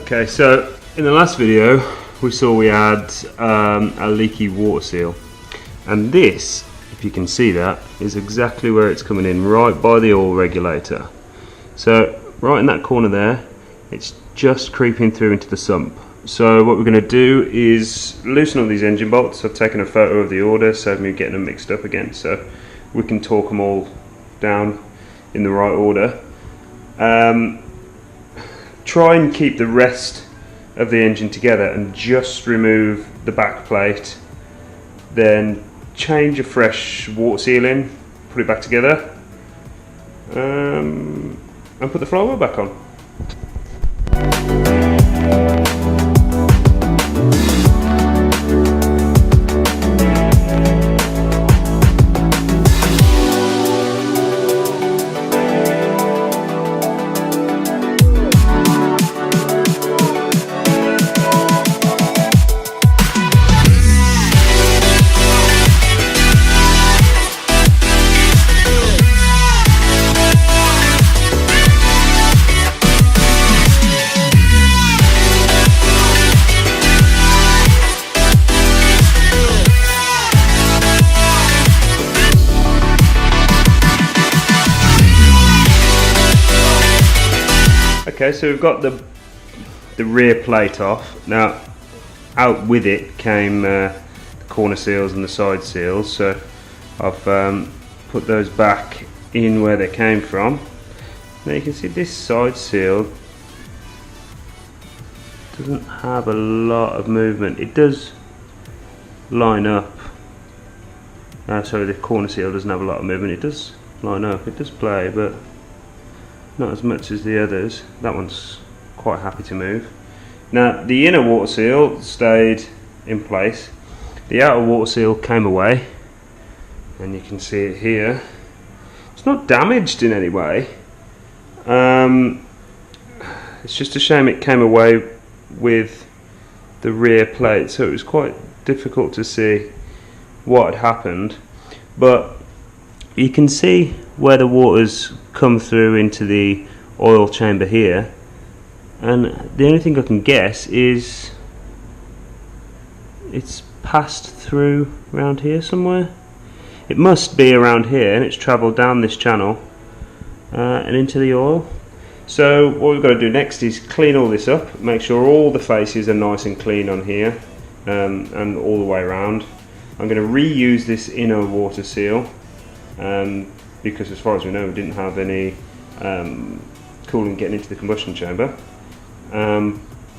Okay, so in the last video we saw we had a leaky water seal, and this, if you can see that, is exactly where it's coming in, right by the oil regulator. So right in that corner there, it's just creeping through into the sump. So what we're going to do is loosen all these engine bolts. I've taken a photo of the order, saving me getting them mixed up again, so we can torque them all down in the right order. Try and keep the rest of the engine together and just remove the back plate, then change a fresh water seal in, put it back together, and put the flywheel back on. Okay, so we've got the rear plate off. Now, out with it came the corner seals and the side seals, so I've put those back in where they came from. Now you can see this side seal doesn't have a lot of movement. It does line up. Sorry, the corner seal doesn't have a lot of movement. It does line up, it does play, but not as much as the others. That one's quite happy to move. Now the inner water seal stayed in place. The outer water seal came away, and you can see it here. It's not damaged in any way. It's just a shame it came away with the rear plate, so it was quite difficult to see what had happened. But you can see where the water's come through into the oil chamber here, and the only thing I can guess is it's passed through around here somewhere. It must be around here, and it's travelled down this channel and into the oil. So what we've got to do next is clean all this up, make sure all the faces are nice and clean on here, and all the way around. I'm going to reuse this inner water seal, because as far as we know we didn't have any coolant getting into the combustion chamber.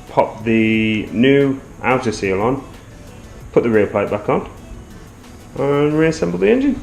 Pop the new outer seal on, put the rear plate back on, and reassemble the engine.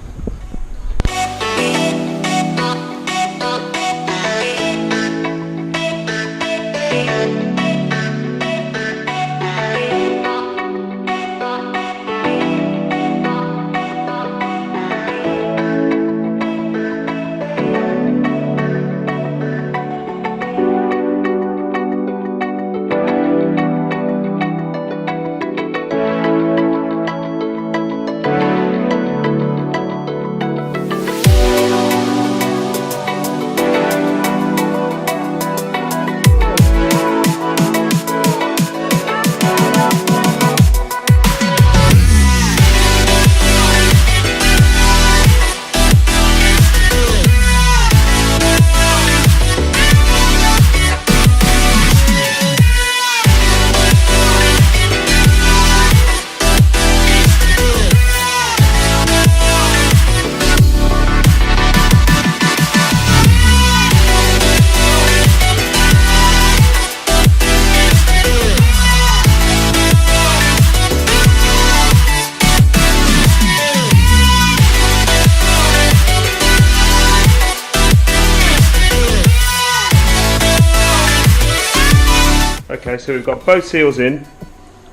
Okay, so we've got both seals in,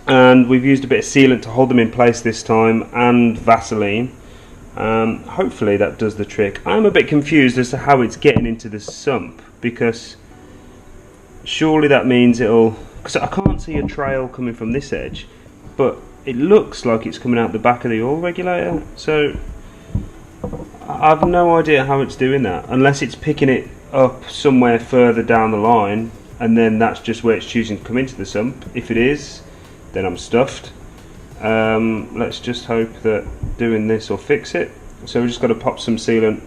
and we've used a bit of sealant to hold them in place this time, and Vaseline. Hopefully that does the trick. I'm a bit confused as to how it's getting into the sump, because surely that means it'll, because I can't see a trail coming from this edge, but it looks like it's coming out the back of the oil regulator, so I've no idea how it's doing that, unless it's picking it up somewhere further down the line and then that's just where it's choosing to come into the sump. If it is, then I'm stuffed. Let's just hope that doing this will fix it. So we've just got to pop some sealant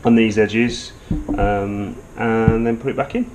on these edges and then put it back in.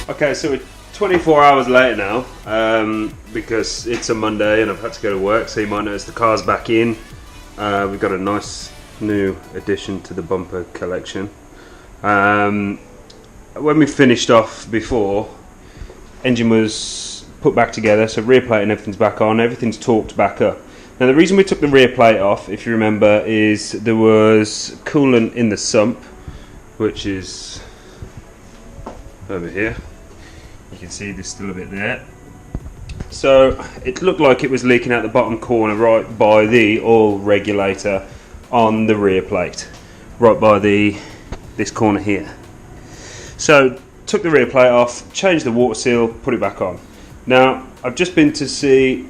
Okay, so we're 24 hours later now because it's a Monday and I've had to go to work, so you might notice the car's back in. We've got a nice new addition to the bumper collection. When we finished off before, engine was put back together, so rear plate and everything's back on, everything's torqued back up. Now the reason we took the rear plate off, if you remember, is there was coolant in the sump, which is over here. You can see there's still a bit there. So it looked like it was leaking out the bottom corner right by the oil regulator on the rear plate, right by this corner here. So took the rear plate off, changed the water seal, put it back on. Now I've just been to see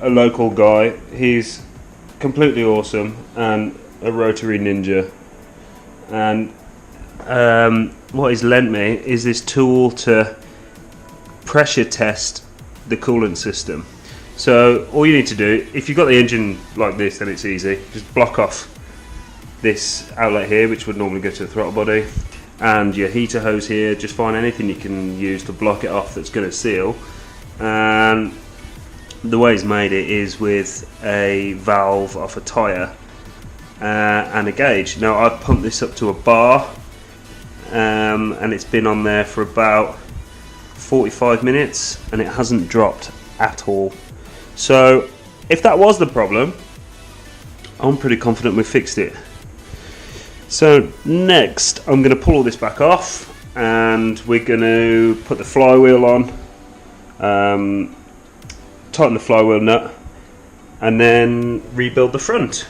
a local guy. He's completely awesome and a rotary ninja, and what he's lent me is this tool to pressure test the coolant system. So all you need to do, if you've got the engine like this, then it's easy. Just block off this outlet here, which would normally go to the throttle body, and your heater hose here. Just find anything you can use to block it off that's going to seal. And the way he's made it is with a valve off a tyre and a gauge. Now I've pumped this up to a bar and it's been on there for about 45 minutes and it hasn't dropped at all. So if that was the problem, I'm pretty confident we fixed it. So next I'm going to pull all this back off and we're going to put the flywheel on, tighten the flywheel nut, and then rebuild the front.